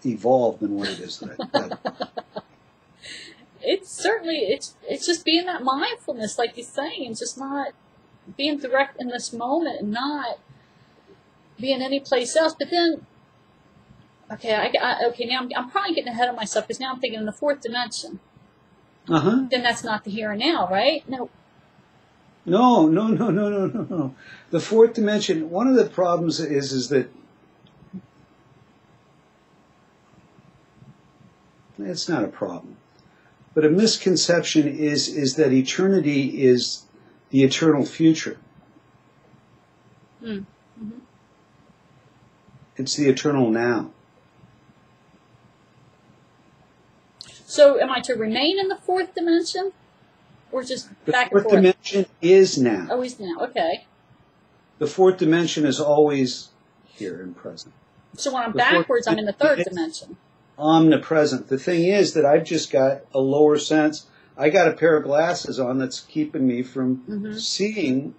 evolved than what it is that It's certainly, it's just being that mindfulness, like you're saying, and just not being direct in this moment and not being any place else. But then, okay, okay, now I'm probably getting ahead of myself because now I'm thinking in the fourth dimension. Uh-huh. Then that's not the here and now, right? No. No. The fourth dimension, one of the problems is that it's not a problem. But a misconception is that eternity is the eternal future. Mm-hmm. It's the eternal now. So am I to remain in the fourth dimension? Or just back and forth? The fourth dimension is now. Always now, okay. The fourth dimension is always here and present. So when I'm backwards, I'm in the third dimension. Omnipresent. The thing is that I've just got a lower sense. I got a pair of glasses on that's keeping me from seeing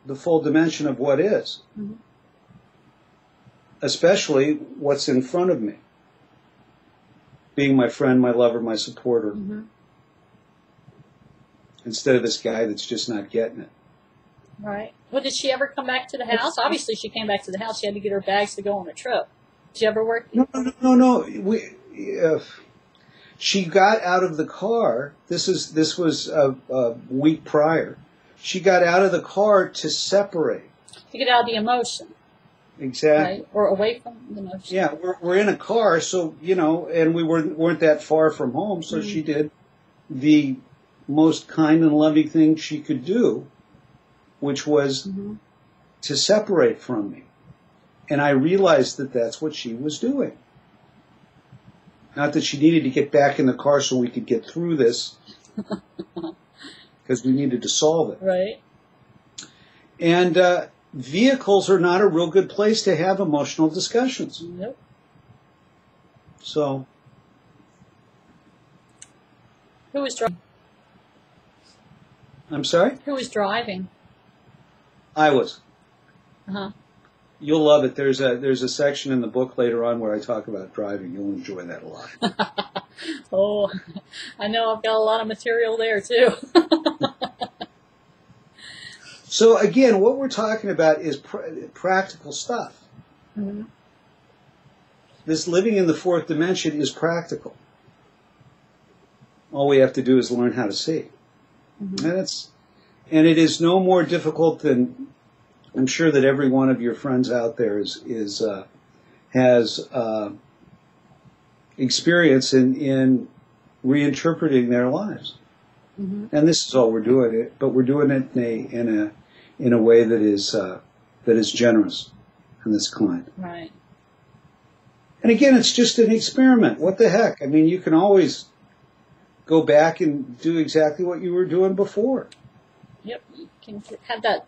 the full dimension of what is. Mm-hmm. Especially what's in front of me. Being my friend, my lover, my supporter. Mm-hmm. Instead of this guy that's just not getting it. Right. Well, did she ever come back to the house? Obviously, she came back to the house. She had to get her bags to go on a trip. Did she ever work? No. She got out of the car. This was a week prior. She got out of the car to separate. To get out of the emotion. Exactly. Right? Or away from the emotion. Yeah, we're in a car, so, and we weren't that far from home, so she did the most kind and loving thing she could do, which was to separate from me. And I realized that that's what she was doing. Not that she needed to get back in the car so we could get through this, because we needed to solve it. Right. And vehicles are not a real good place to have emotional discussions. Nope. So. Who was driving? I'm sorry? Who was driving? I was. Uh-huh. You'll love it. There's a section in the book later on where I talk about driving. You'll enjoy that a lot. Oh, I know I've got a lot of material there too. So again, what we're talking about is practical stuff. Mm-hmm. This living in the fourth dimension is practical. All we have to do is learn how to see. Mm-hmm. And it is no more difficult than, I'm sure that every one of your friends out there has experience in reinterpreting their lives. Mm-hmm. And this is all we're doing, but we're doing it in a way that is generous and that's kind. Right. And again, it's just an experiment. What the heck? I mean, you can always go back and do exactly what you were doing before. Yep, you can have that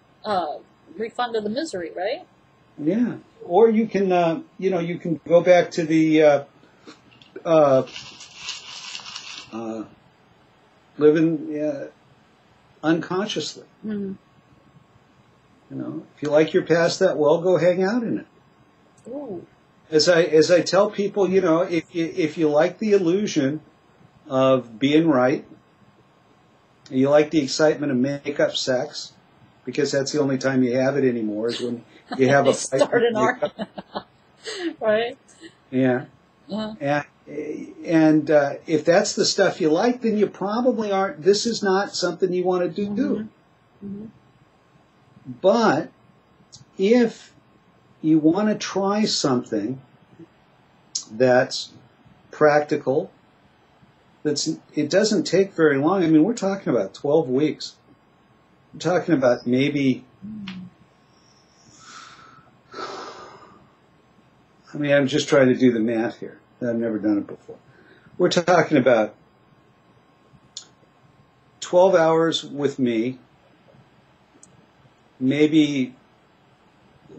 refund of the misery, right? Yeah, or you can, you can go back to the living unconsciously. Mm-hmm. If you like your past that well, go hang out in it. Ooh. As I tell people, if you like the illusion of being right, you like the excitement of make-up sex, because that's the only time you have it anymore is when you have a fight. Start an argument. Right? Yeah. Uh-huh. And if that's the stuff you like, then you probably aren't. This is not something you want to do. Mm-hmm. Mm-hmm. But if you want to try something that's practical, it doesn't take very long. I mean, we're talking about 12 weeks. We're talking about maybe, I'm just trying to do the math here. I've never done it before. We're talking about 12 hours with me, maybe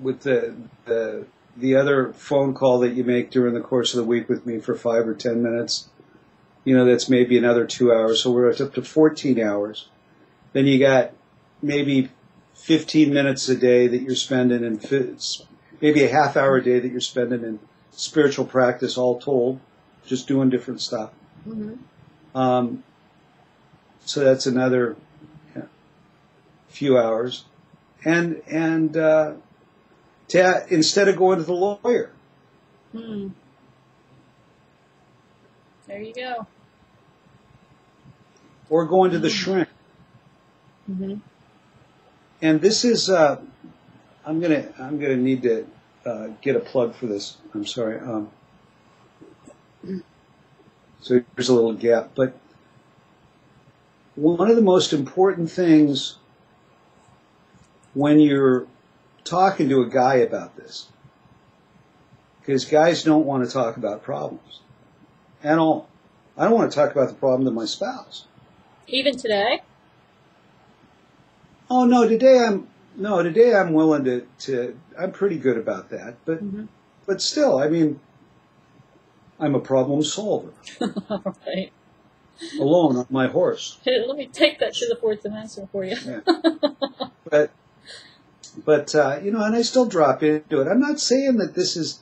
with the other phone call that you make during the course of the week with me for 5 or 10 minutes. That's maybe another 2 hours. So we're up to 14 hours. Then you got maybe 15 minutes a day that you're spending maybe a half hour a day that you're spending spiritual practice all told, just doing different stuff. Mm-hmm. So that's another few hours. And instead of going to the lawyer. Hmm. There you go. Or going to the shrink. Mm-hmm. And this is, I'm gonna need to get a plug for this. I'm sorry. So there's a little gap. But one of the most important things when you're talking to a guy about this, because guys don't want to talk about problems at all. I don't want to talk about the problem to my spouse. Even today? Oh no, today I'm willing to I'm pretty good about that. But but still, I mean, I'm a problem solver. Right. Alone on my horse. Hey, let me take that to the fourth dimension for you. Yeah. But you know, and I still drop into it. I'm not saying that this is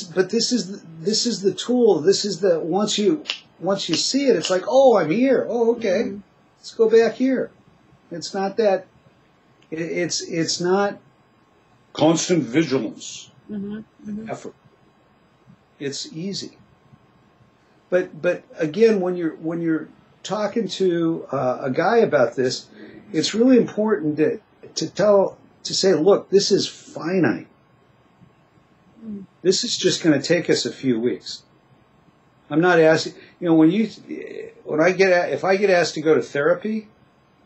the tool. This is the once you see it, it's like, oh, I'm here. Oh, okay. Mm-hmm. Let's go back here. It's not that. It's not constant vigilance effort. It's easy. But again, when you're talking to a guy about this, it's really important to say, look, this is finite. This is just going to take us a few weeks. I'm not asking, you know, if I get asked to go to therapy,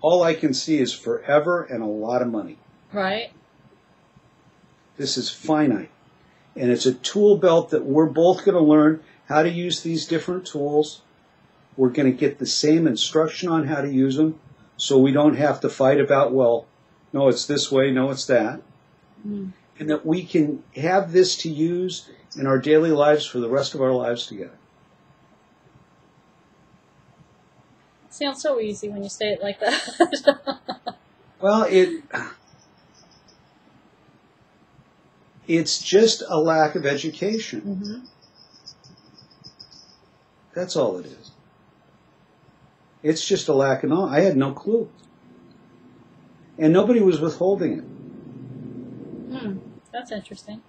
all I can see is forever and a lot of money. Right. This is finite. And it's a tool belt that we're both going to learn how to use these different tools. We're going to get the same instruction on how to use them, so we don't have to fight about, well, no, it's this way, no, it's that. And that we can have this to use in our daily lives for the rest of our lives together. Sounds so easy when you say it like that. Well, it's just a lack of education. That's all it is. It's just a lack of knowledge. I had no clue. And nobody was withholding it. That's interesting.